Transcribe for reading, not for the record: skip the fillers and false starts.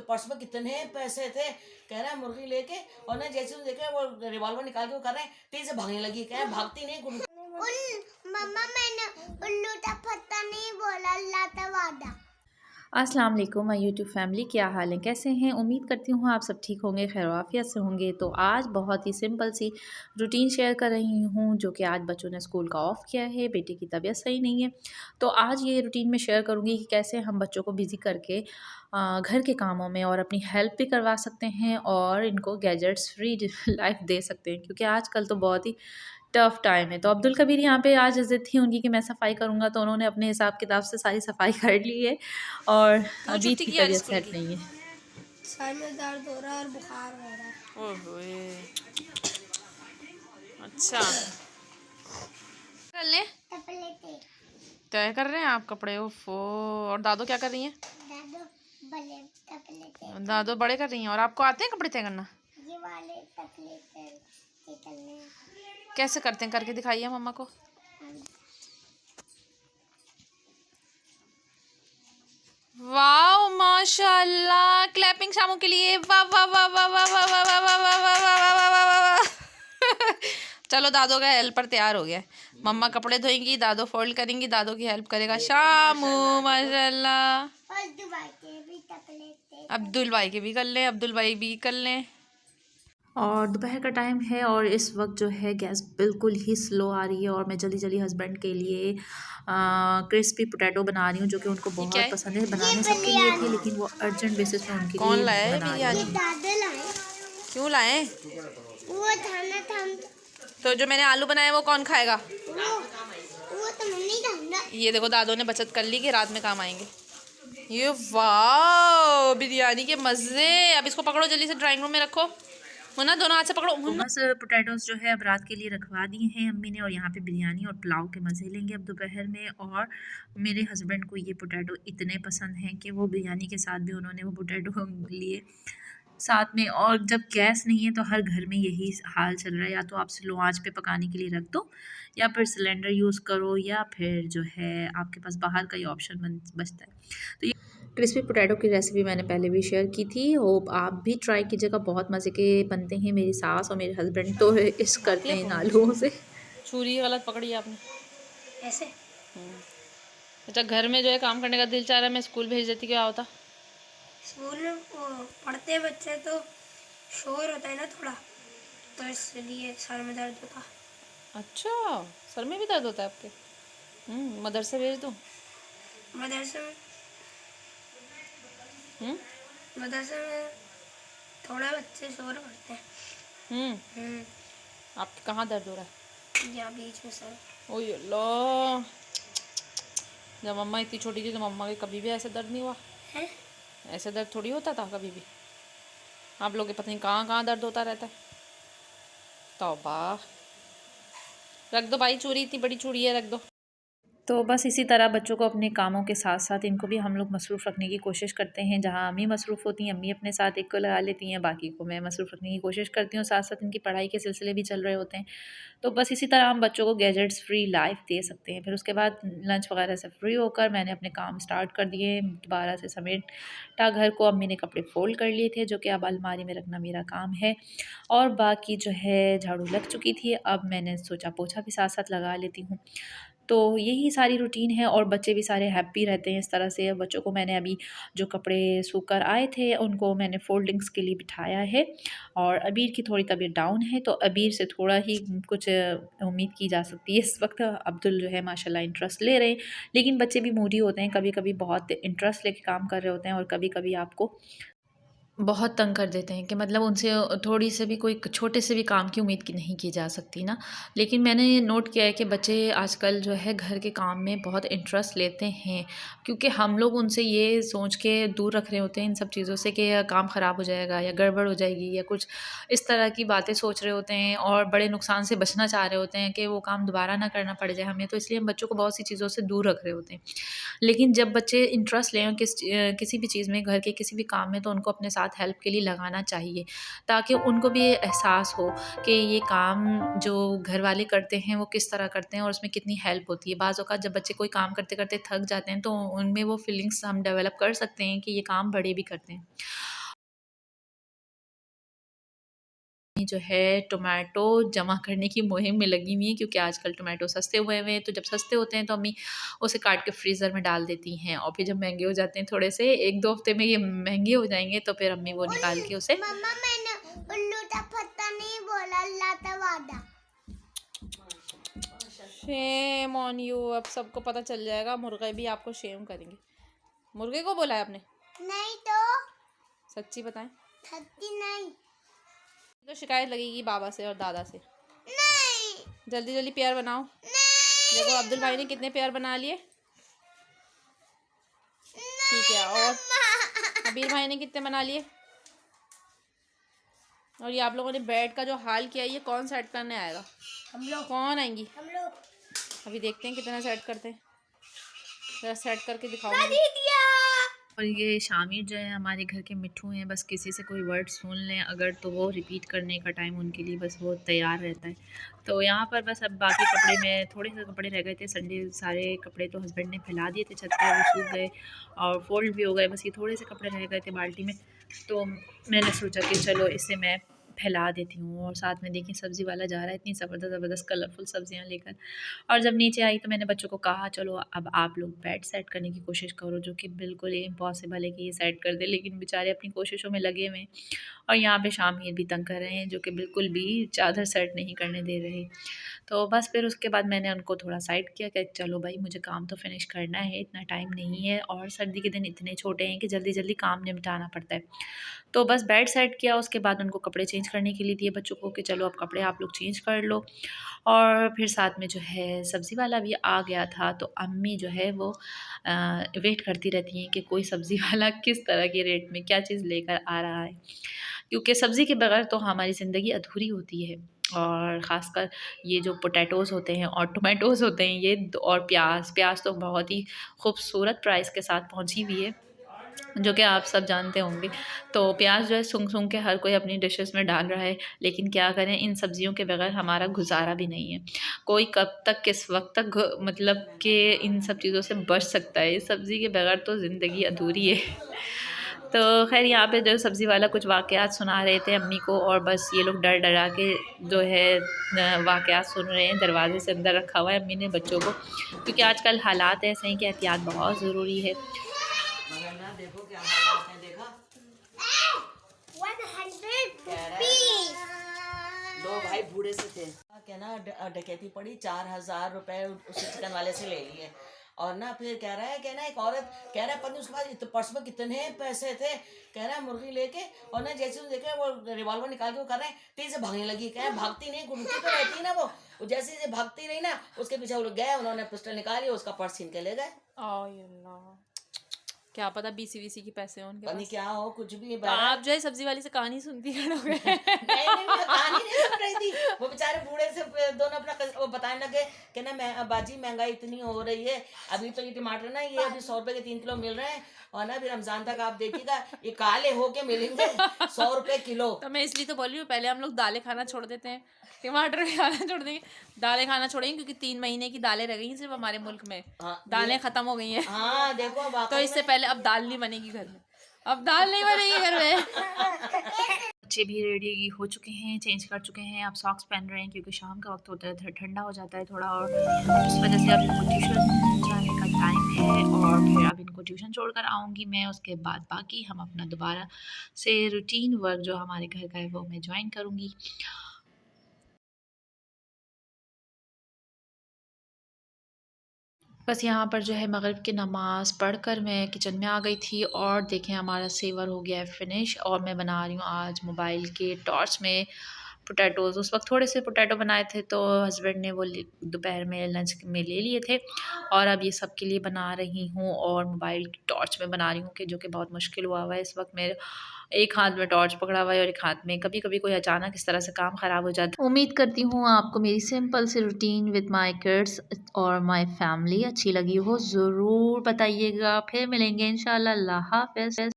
Purse में कितने पैसे थे। कह रहा है मुर्गी लेके, और ना जैसे देखे वो रिवॉल्वर निकाल के वो कर रहे हैं, तेज से भागने लगी। कह रहा है भागती नहीं गुड। मम्मा मैंने उल्लू का पत्ता नहीं बोला, अल्लाह का वादा। अस्सलाम वालेकुम माय यूट्यूब फैमिली, क्या हाल है, कैसे हैं। उम्मीद करती हूँ आप सब ठीक होंगे, खैर आफियत से होंगे। तो आज बहुत ही सिंपल सी रूटीन शेयर कर रही हूँ, जो कि आज बच्चों ने स्कूल का ऑफ़ किया है, बेटे की तबीयत सही नहीं है। तो आज ये रूटीन में शेयर करूँगी कि कैसे हम बच्चों को बिज़ी करके घर के कामों में और अपनी हेल्प भी करवा सकते हैं और इनको गैजेट्स फ्री लाइफ दे सकते हैं, क्योंकि आजकल तो बहुत ही टफ़ टाइम है। तो अब्दुल कबीर यहाँ पे आज ज़िद थी उनकी कि मैं सफ़ाई करूँगा, तो उन्होंने अपने हिसाब किताब से सारी सफ़ाई कर ली है और क्यों अबीर छुट्टी की की आज तबीयत स्कूल सेट की? नहीं है। सर में दर्द हो रहा है और बुखार हो रहा है। ओए अच्छा, कर ले तय कर रहे हैं आप कपड़े। ओफो, और दादो क्या कर रही हैं? दादो बड़े कर रही हैं। और आपको आते हैं कपड़े तय करना? ये वाले करने कैसे करते हैं, करके दिखाइए मम्मा को। वाओ माशाल्लाह, क्लैपिंग शामू के लिए। वाह वाह वाह वाह वाह वाह वाह वाह वाह वाह वाह वाह वाह वाह वाह वाह। चलो, दादो का हेल्पर तैयार हो गया। मम्मा कपड़े धोएंगी, दादो फोल्ड करेंगी, दादो की हेल्प करेगा शामू। माशाल्लाह। अब्दुल भाई के भी कर लें, अब्दुल भाई भी कर लें। और दोपहर का टाइम है और इस वक्त जो है गैस बिल्कुल ही स्लो आ रही है और मैं जल्दी जल्दी हस्बैंड के लिए क्रिस्पी पोटैटो बना रही हूँ, जो कि उनको ये क्या बहुत है? पसंद है। बनाने सबके लिए थे, लेकिन वो अर्जेंट बेसिस पे उनके कौन लिए लाया है बना रही बिरयानी? हूँ। दादा लाए क्यों लाए? वो थाना था तो जो मैंने आलू बनाए वो कौन खाएगा? वो तो मम्मी खाऊंगा। ये देखो, दादो ने बचत कर ली कि रात में काम आएंगे। ये वाह, बिरयानी के मज़े। अब इसको पकड़ो, जल्दी से ड्राइंग रूम में रखो। मुन्ना, दोनों हाथ से पकड़ो। तो मुन्ना, बस पोटैटोज़ जो है अब रात के लिए रखवा दिए हैं अम्मी ने, और यहाँ पे बिरयानी और पुलाव के मज़े लेंगे अब दोपहर में। और मेरे हस्बैंड को ये पोटैटो इतने पसंद हैं कि वो बिरयानी के साथ भी उन्होंने वो पोटैटो लिए साथ में। और जब गैस नहीं है तो हर घर में यही हाल चल रहा है, या तो आप स्लो आंच पे पकाने के लिए रख दो, या फिर सिलेंडर यूज़ करो, या फिर जो है आपके पास बाहर का ही ऑप्शन बचता है। तो ये क्रिस्पी पोटैटो की रेसिपी मैंने पहले भी शेयर की थी, होप आप भी ट्राई कीजिएगा, बहुत मज़े के बनते हैं। मेरी सास और मेरे हस्बैंड तो इश्क आती करते है हैं इन फोन? आलूओं से। छुरी गलत पकड़ी आपने। ऐसे अच्छा, घर में जो है काम करने का दिल चाह रहा है, मैं स्कूल भेज देती, क्या होता? स्कूल में पढ़ते बच्चे तो शोर होता है ना थोड़ा, तो इसलिए सर में दर्द होता। अच्छा, सर में भी दर्द होता है आपके? मदरसे भेज दूँ? मदरसे में हम्म मदरसे में थोड़ा बच्चे शोर करते हैं। हम्म आपके कहाँ दर्द हो रहा है? या बीच में सर। ओ अल्लाह, जब मम्मा इतनी छोटी थी तो मम्मा के कभी भी ऐसे दर्द नहीं हुआ। है ऐसे दर्द थोड़ी होता था कभी भी। आप लोग के पता नहीं कहाँ कहाँ दर्द होता रहता है। तौबा। रख दो भाई, चूड़ी इतनी बड़ी चूड़ी है, रख दो। तो बस इसी तरह बच्चों को अपने कामों के साथ साथ इनको भी हम लोग मसरूफ़ रखने की कोशिश करते हैं। जहाँ अम्मी मसरूफ़ होती हैं, अम्मी अपने साथ एक को लगा लेती हैं, बाकी को मैं मसरूफ़ रखने की कोशिश करती हूँ। साथ साथ इनकी पढ़ाई के सिलसिले भी चल रहे होते हैं। तो बस इसी तरह हम बच्चों को गैजेट्स फ्री लाइफ दे सकते हैं। फिर उसके बाद लंच वगैरह से फ्री होकर मैंने अपने काम स्टार्ट कर दिए, दोबारा से समेटा घर को। अम्मी ने कपड़े फ़ोल्ड कर लिए थे, जो कि अब अलमारी में रखना मेरा काम है। और बाकी जो है झाड़ू लग चुकी थी, अब मैंने सोचा पोछा भी साथ साथ लगा लेती हूँ। तो यही सारी रूटीन है और बच्चे भी सारे हैप्पी रहते हैं इस तरह से। बच्चों को मैंने अभी जो कपड़े सूख कर आए थे उनको मैंने फ़ोल्डिंग्स के लिए बिठाया है। और अबीर की थोड़ी तबीयत डाउन है, तो अबीर से थोड़ा ही कुछ उम्मीद की जा सकती है इस वक्त। अब्दुल जो है माशाल्लाह इंटरेस्ट ले रहे हैं, लेकिन बच्चे भी मूडी होते हैं, कभी कभी बहुत इंटरेस्ट लेके काम कर रहे होते हैं और कभी कभी आपको बहुत तंग कर देते हैं कि मतलब उनसे थोड़ी से भी कोई छोटे से भी काम की उम्मीद की नहीं की जा सकती ना। लेकिन मैंने नोट किया है कि बच्चे आजकल जो है घर के काम में बहुत इंटरेस्ट लेते हैं, क्योंकि हम लोग उनसे ये सोच के दूर रख रहे होते हैं इन सब चीज़ों से कि काम ख़राब हो जाएगा या गड़बड़ हो जाएगी या कुछ इस तरह की बातें सोच रहे होते हैं, और बड़े नुकसान से बचना चाह रहे होते हैं कि वो काम दोबारा ना करना पड़ जाए हमें। तो इसलिए हम बच्चों को बहुत सी चीज़ों से दूर रख रहे होते हैं। लेकिन जब बच्चे इंटरेस्ट लें किसी भी चीज़ में, घर के किसी भी काम में, तो उनको अपने साथ हेल्प के लिए लगाना चाहिए, ताकि उनको भी ये एहसास हो कि ये काम जो घर वाले करते हैं वो किस तरह करते हैं और उसमें कितनी हेल्प होती है। बाज़ औक़ात जब बच्चे कोई काम करते करते थक जाते हैं, तो उनमें वो फीलिंग्स हम डेवलप कर सकते हैं कि ये काम बड़े भी करते हैं। ये जो है टोमेटो जमा करने की मुहिम में लगी हुई है, क्योंकि आजकल टोमेटो सस्ते हुए हुए हैं। तो जब सस्ते होते हैं तो अम्मी उसे काट के फ्रीज़र में डाल देती हैं, और फिर जब महंगे हो जाते हैं थोड़े से, 1-2 हफ्ते में ये महंगे हो जाएंगे, तो फिर अम्मी वो निकाल के उसे मम्मा मैंने उल्लू का पत्ता नहीं बोला, अल्लाह का वादा। Shame on you. अब सबको पता चल जाएगा, मुर्गे भी आपको शेम करेंगे। मुर्गे को बोला है आपने? नहीं तो सच्ची बताएं। थकी नहीं। तो शिकायत लगेगी बाबा से और दादा से। नहीं जल्दी जल्दी पेयर बनाओ। नहीं देखो अब्दुल भाई ने कितने पेयर बना लिए। ठीक है, और अबीर भाई ने कितने बना लिए। और ये आप लोगों ने बेड का जो हाल किया, ये कौन सेट करने आएगा? हम लोग कौन आएंगी? हम लोग अभी देखते हैं कितना सेट करते हैं। जरा सेट करके दिखाओ। और ये शामिर जो है हमारे घर के मिट्ठू हैं, बस किसी से कोई वर्ड सुन लें अगर तो वो रिपीट करने का टाइम उनके लिए बस वो तैयार रहता है। तो यहाँ पर बस अब बाकी कपड़े में थोड़े से कपड़े रह गए थे, संडे सारे कपड़े तो हस्बैंड ने फैला दिए थे छत पर, वो सूख गए और फोल्ड भी हो गए। बस ये थोड़े से कपड़े रह गए थे बाल्टी में, तो मैंने सोचा कि चलो इसे मैं फैला देती हूँ। और साथ में देखिए सब्ज़ी वाला जा रहा है इतनी ज़बरदस्त कलरफुल सब्जियाँ लेकर। और जब नीचे आई तो मैंने बच्चों को कहा चलो अब आप लोग बेड सेट करने की कोशिश करो, जो कि बिल्कुल ही इम्पॉसिबल है कि ये सेट कर दे, लेकिन बेचारे अपनी कोशिशों में लगे हुए हैं। और यहाँ पे शामिर भी तंग कर रहे हैं, जो कि बिल्कुल भी चादर सेट नहीं करने दे रहे। तो बस फिर उसके बाद मैंने उनको थोड़ा साइड किया कि चलो भाई मुझे काम तो फिनिश करना है, इतना टाइम नहीं है, और सर्दी के दिन इतने छोटे हैं कि जल्दी जल्दी काम निपटाना पड़ता है। तो बस बेड सेट किया, उसके बाद उनको कपड़े चेंज करने के लिए दिए बच्चों को कि चलो अब कपड़े आप लोग चेंज कर लो। और फिर साथ में जो है सब्ज़ी वाला भी आ गया था, तो अम्मी जो है वो वेट करती रहती हैं कि कोई सब्ज़ी वाला किस तरह के रेट में क्या चीज़ लेकर आ रहा है, क्योंकि सब्ज़ी के बगैर तो हमारी ज़िंदगी अधूरी होती है। और ख़ासकर ये जो पोटैटोज़ होते हैं और टोमेटोज़ होते हैं ये और प्याज तो बहुत ही खूबसूरत प्राइस के साथ पहुंची हुई है, जो कि आप सब जानते होंगे। तो प्याज जो है सूंघ के हर कोई अपनी डिशेस में डाल रहा है, लेकिन क्या करें, इन सब्जियों के बगैर हमारा गुजारा भी नहीं है। कोई कब तक किस वक्त तक मतलब कि इन सब चीज़ों से बच सकता है, इस सब्ज़ी के बगैर तो ज़िंदगी अधूरी है। तो खैर यहाँ पे जो सब्ज़ी वाला कुछ वाक़यात सुना रहे थे अम्मी को, और बस ये लोग डर डरा के जो है वाक़यात सुन रहे हैं। दरवाजे से अंदर रखा हुआ है अम्मी ने बच्चों को, क्योंकि आजकल हालात ऐसे हैं कि एहतियात बहुत ज़रूरी है। मगर ना देखो क्या हालात हैं, देखा 100 दो भाई बूढ़े से थे, क्या ना डकैती पड़ी, 4,000 रुपए उस चिकन वाले से ले लिए। और ना फिर कह रहा है कि ना एक औरत कह रहा है पता नहीं उसके पास पर्स में कितने पैसे थे, कह रहा है मुर्गी लेके, और ना जैसे वो देखे वो रिवॉल्वर निकाल के वो कर रहे हैं, तेज से भागने लगी। कह रहा है भागती नहीं, घूमती तो रहती ना वो जैसे जैसे भागती रही ना, उसके पीछे वो लोग गए, उन्होंने पिस्टल निकाली, उसका पर्स छीन के ले गए। क्या पता बीसी के पैसे हों उनके पता नहीं पास। क्या हो, कुछ भी तो आप जो है सब्जी वाली से कहानी सुनती रहोगे। नहीं, मैं कहानी नहीं सुन रही थी, वो बेचारे बूढ़े से दोनों अपना वो बताने लगे कि ना मैं बाजी महंगाई इतनी हो रही है, अभी तो ये टमाटर ना ये अभी 100 रुपए के 3 किलो मिल रहे हैं, और ना फिर रमजान तक आप देखिएगा ये काले होके मिलेंगे 100 रुपए किलो। तो मैं इसलिए तो बोल रही हूँ, पहले हम लोग दालें खाना छोड़ देते हैं, टमाटर भी खाना छोड़ देंगे, दालें खाना छोड़ेंगे, क्योंकि 3 महीने की दालें रह गई हैं सिर्फ हमारे मुल्क में। हाँ, दालें खत्म हो गई हैं। हाँ देखो तो इससे पहले अब दाल नहीं बनेगी घर में, अब दाल नहीं बनेगी घर में। बच्चे भी रेडी हो चुके हैं, चेंज कर चुके हैं, आप सॉक्स पहन रहे हैं क्योंकि शाम का वक्त होता है, ठंडा हो जाता है थोड़ा, और इस वजह से अब इनको ट्यूशन जाने का टाइम है, और फिर अब इनको ट्यूशन छोड़कर आऊँगी मैं। उसके बाद बाकी हम अपना दोबारा से रूटीन वर्क जो हमारे घर का है वो मैं ज्वाइन करूँगी। बस यहाँ पर जो है मगरिब की नमाज़ पढ़कर मैं किचन में आ गई थी, और देखें हमारा सेवर हो गया है फिनिश, और मैं बना रही हूँ आज मोबाइल के टॉर्च में पोटैटोज़। उस वक्त थोड़े से पोटैटो बनाए थे, तो हस्बैंड ने वो दोपहर में लंच में ले लिए थे, और अब ये सब के लिए बना रही हूँ, और मोबाइल की टॉर्च में बना रही हूँ, कि जो कि बहुत मुश्किल हुआ है इस वक्त। मेरे एक हाथ में टॉर्च पकड़ा हुआ है और एक हाथ में कभी कभी कोई अचानक इस तरह से काम ख़राब हो जाता है। उम्मीद करती हूँ आपको मेरी सिंपल सी रूटीन विद माय किड्स और माय फैमिली अच्छी लगी हो, ज़रूर बताइएगा। फिर मिलेंगे इंशाल्लाह। अल्लाह हाफ़िज़।